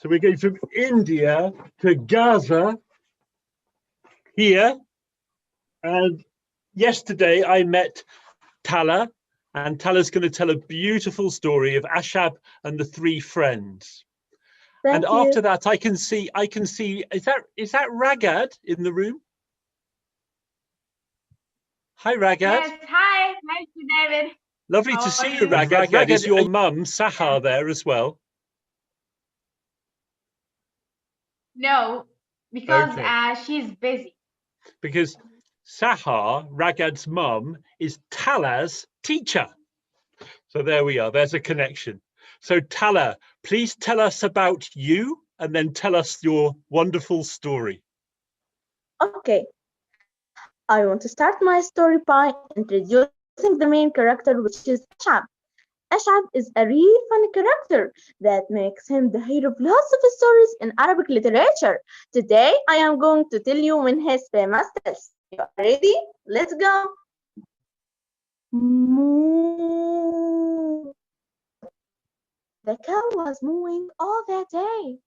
So we're going from India to Gaza here. And yesterday I met Tala, and Tala's going to tell a beautiful story of Ashab and the three friends. Thank you. After that, I can see, is that Ragad in the room? Hi, Ragad. Yes, hi, David. Lovely to see you, Ragad. Ragad, is your mum, Sahar, there as well? No, because she's busy. Because Sahar, Ragad's mum, is Tala's teacher. So there we are, there's a connection. So Tala, please tell us about you and then tell us your wonderful story. Okay. I want to start my story by introducing the main character, which is Ashab. Ashab is a really funny character that makes him the hero of lots of stories in Arabic literature. Today, I am going to tell you one his famous tales. You are ready? Let's go. Moo. The cow was mooing all that day.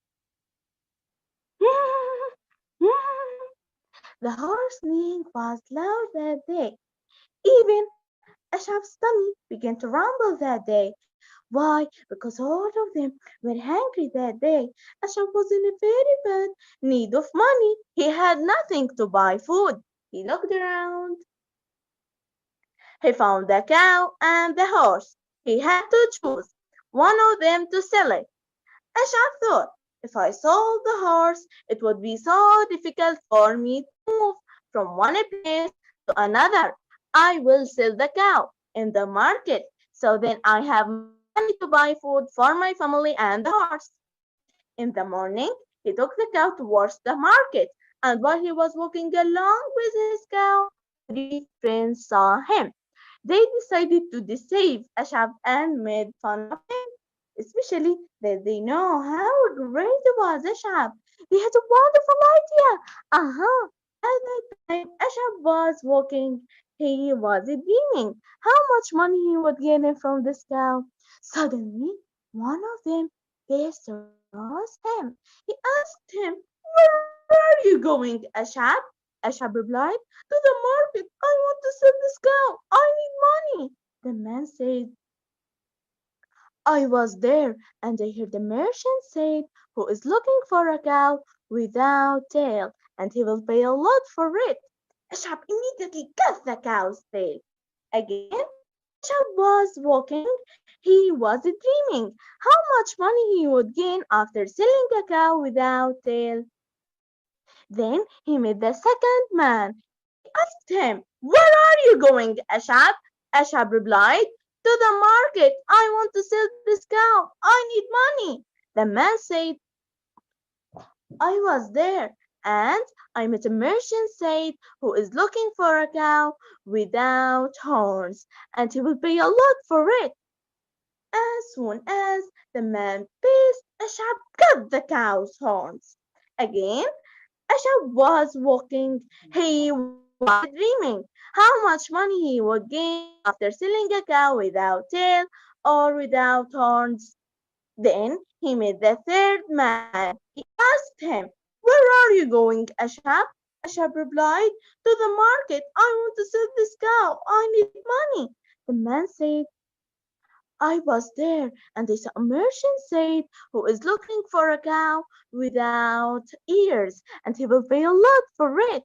The horse neighing was loud that day. Even Ashab's tummy began to rumble that day. Why? Because all of them were hungry that day. Ashab was in a very bad need of money. He had nothing to buy food. He looked around. He found the cow and the horse. He had to choose one of them to sell it. Ashab thought, if I sold the horse, it would be so difficult for me to move from one place to another. I will sell the cow in the market, so then I have money to buy food for my family and the horse. In the morning, he took the cow towards the market, and while he was walking along with his cow, three friends saw him. They decided to deceive Ashab and made fun of him, especially that they know how great was Ashab. They had a wonderful idea. At that time, Ashab was walking. He was dreaming how much money he would gain from this cow. Suddenly, one of them passed across him. He asked him, "Where are you going, Ashab?" Ashab replied, "To the market. I want to sell this cow. I need money." The man said, "I was there, and I heard the merchant say, 'Who is looking for a cow without tail, and he will pay a lot for it.'" Ashab immediately cut the cow's tail. Again, Ashab was walking. He was dreaming how much money he would gain after selling a cow without tail. Then he met the second man. He asked him, "Where are you going, Ashab?" Ashab replied, "To the market. I want to sell this cow. I need money." The man said, "I was there, and I met a merchant said, 'Who is looking for a cow without horns, and he will pay a lot for it.'" As soon as the man passed, Ashab cut the cow's horns. Again, Ashab was walking. He was dreaming how much money he would gain after selling a cow without tail or without horns. Then he met the third man. He asked him, "Where are you going, Ashab?" Ashab replied, "To the market. I want to sell this cow. I need money." The man said, "I was there, and I saw a merchant said, 'Who is looking for a cow without ears, and he will pay a lot for it.'"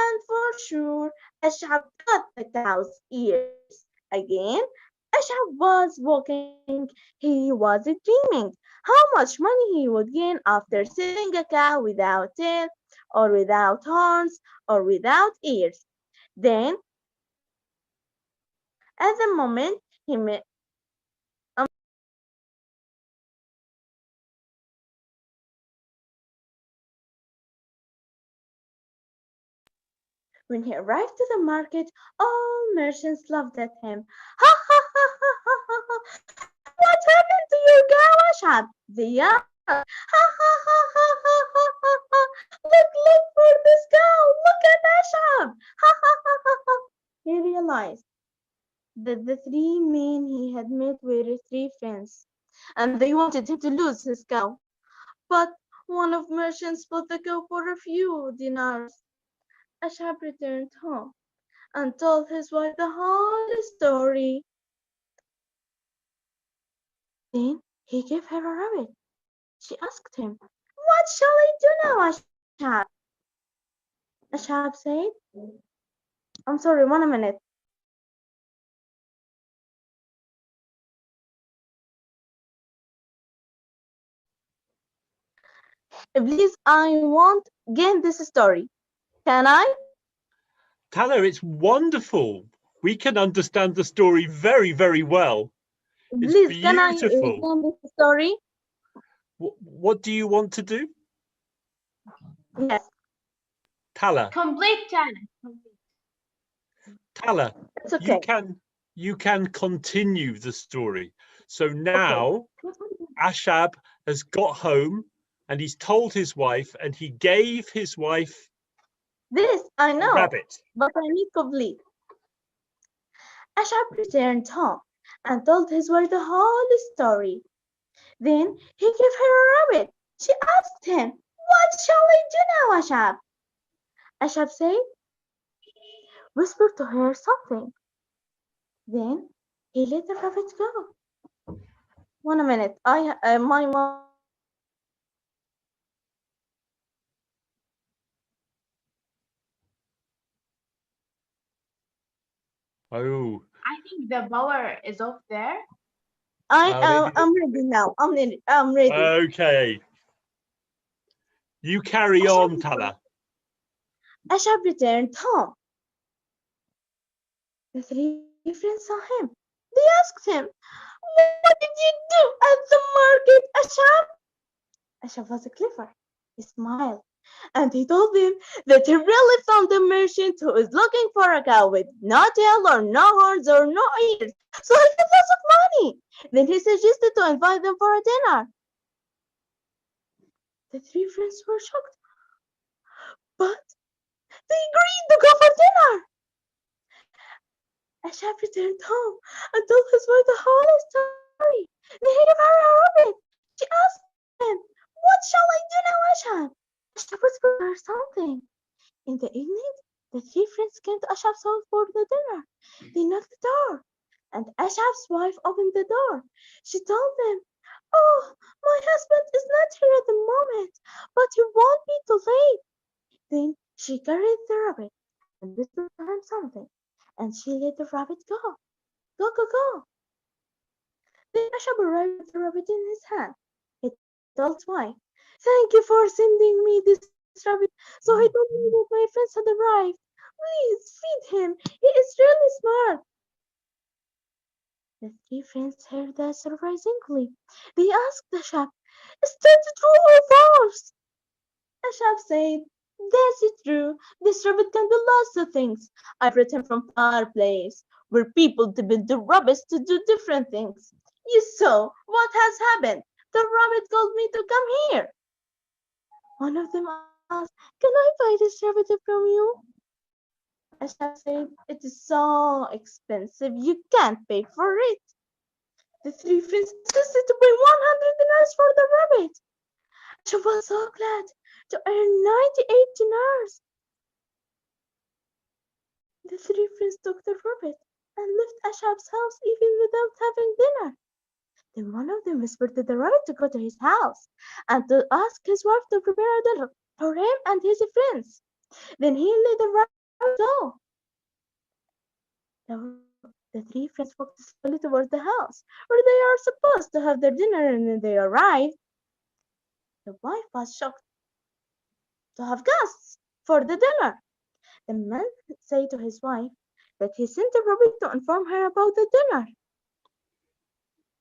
And for sure, Ashab cut the cow's ears. Again, Ashab was walking. He was dreaming how much money he would gain after selling a cow without tail, or without horns, or without ears. Then, at the moment, he met When he arrived to the market, all merchants laughed at him. "Ha ha ha ha ha ha ha! What happened to your cow, Ashab?" they yelled. "Ha ha ha ha ha ha ha ha! Look for this cow! Look at Ashab! Ha ha ha ha ha!" He realized that the three men he had met were three friends, and they wanted him to lose his cow. But one of merchants bought the cow for a few dinars. Ashab returned home and told his wife the whole story. Then he gave her a rabbit. She asked him, "What shall I do now, Ashab?" Ashab said, "I'm sorry, 1 minute. Please, I want again this story. Can I?" Tala, it's wonderful. We can understand the story very, very well. It's Please, can I beautiful. again this story? What do you want to do? Yes. Tala. Complete, Tala. Tala, It's okay. you can continue the story. So now Ashab has got home and he's told his wife and he gave his wife This I know, rabbit. but I need complete. Ashab returned home and told his wife the whole story. Then he gave her a rabbit. She asked him, "What shall I do now, Ashab?" Ashab said, "Whisper to her something." Then he let the rabbit go. 1 minute. My mom. Oh. I think the power is off there. I'm ready now. I'm ready. Okay. You carry on, Tala. Ashab returned home. The three friends saw him. They asked him, "What did you do at the market, Ashab?" Ashab was clever. He smiled and he told them that he really found a merchant who is looking for a cow with no tail or no horns or no ears, so he had lots of money. Then he suggested to invite them for a dinner. The three friends were shocked, but they agreed to go for dinner. Ashab returned home and told his wife the whole story. Then he gave her a rabbit. She asked him, "What shall I do now, Ashab?" Ashab whispered her something. In the evening, the three friends came to Ashab's house for the dinner. They knocked the door, and Ashab's wife opened the door. She told them, "Oh, my husband is not here at the moment, but he won't be too late." Then she carried the rabbit and whispered to him something, and she let the rabbit go. Go, go, go. Then Ashab arrived with the rabbit in his hand. He told his wife, "Thank you for sending me this rabbit. So he told me that my friends had arrived. Please feed him. He is really smart." The three friends heard that surprisingly. They asked Ashab, "Is that true or false?" Ashab said, "That's it true. This rabbit can do lots of things. I brought him from far place where people depend the rabbits to do different things. You saw what has happened. The rabbit called me to come here." One of them asked, "Can I buy this rabbit from you?" Ashab said, "It is so expensive, you can't pay for it." The three friends insisted to pay 100 dinars for the rabbit. Ashab was so glad to earn 98 dinars. The three friends took the rabbit and left Ashab's house even without having dinner. Then one of them whispered to the rabbit to go to his house and to ask his wife to prepare a dinner for him and his friends. Then he let the rabbit go. The three friends walked slowly towards the house where they are supposed to have their dinner, and when they arrived, the wife was shocked to have guests for the dinner. The man said to his wife that he sent a rabbit to inform her about the dinner.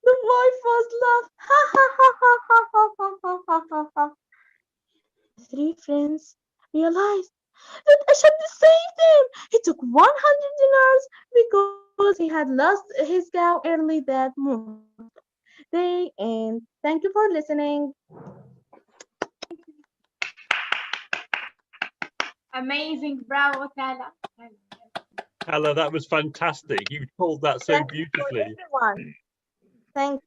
The wife was laughed. Ha ha ha ha ha ha ha ha ha ha. The three friends realized that Ashab deceived them. He took 100 dinars because he had lost his cow early that morning. And thank you for listening. Amazing, bravo, Tala. Tala, that was fantastic. You told that so beautifully. Everyone. Thank